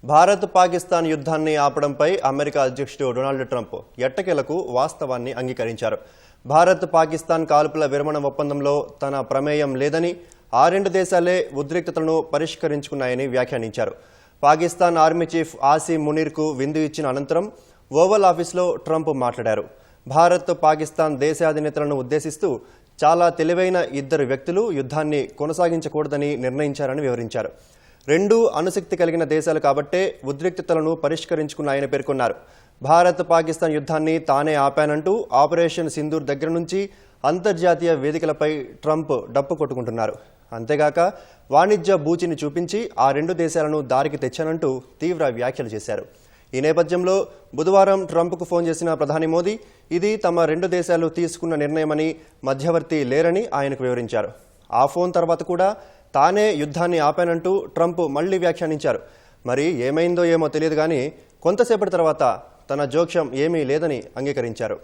భారత్ పాకిస్తాన్ యుద్ధాన్ని ఆపడంపై అమెరికా అధ్యక్షుడు Donald Trump ఎట్టకేలకు వాస్తవాన్ని అంగీకరించారు. భారత్ పాకిస్తాన్ కాల్పుల విరమణ ఒప్పందంలో తన ప్రమేయం లేదని, ఆ రెండు దేశాలే ఉద్రిక్తతలను పరిష్కరించుకున్నాయని వ్యాఖ్యానించారు. పాకిస్తాన్ ఆర్మీ చీఫ్ ఆసిమ్ మునీర్కు విందు ఇచ్చిన అనంతరం ఓవల్ ఆఫీస్లో ట్రంప్ మాట్లాడారు. భారత్ పాకిస్తాన్ దేశాధినేతలను ఉద్దేశిస్తూ చాలా తెలివైన ఇద్దరు వ్యక్తులు యుద్ధాన్ని కొనసాగించకూడదని నిర్ణయించారని వివరించారు. రెండు అణుశక్తి కలిగిన దేశాలు కాబట్టే ఉద్రిక్తతలను పరిష్కరించుకున్నాయని పేర్కొన్నారు. భారత్ పాకిస్తాన్ యుద్ధాన్ని తానే ఆపానంటూ ఆపరేషన్ సింధూర్ దగ్గర నుంచి అంతర్జాతీయ వేదికలపై ట్రంప్ డప్పు కొట్టుకుంటున్నారు. అంతేగాక వాణిజ్య బూచిని చూపించి ఆ రెండు దేశాలను దారికి తెచ్చానంటూ తీవ్ర వ్యాఖ్యలు చేశారు. ఈ నేపథ్యంలో బుధవారం ట్రంప్కు ఫోన్ చేసిన ప్రధాని మోదీ ఇది తమ రెండు దేశాలు తీసుకున్న నిర్ణయమని, మధ్యవర్తి లేరని ఆయనకు వివరించారు. ఆ ఫోన్ తర్వాత కూడా తానే యుద్ధాన్ని ఆపానంటూ ట్రంప్ మళ్లీ వ్యాఖ్యానించారు. మరి ఏమైందో ఏమో తెలియదు కానీ కొంతసేపటి తర్వాత తన జోక్యం ఏమీ లేదని అంగీకరించారు.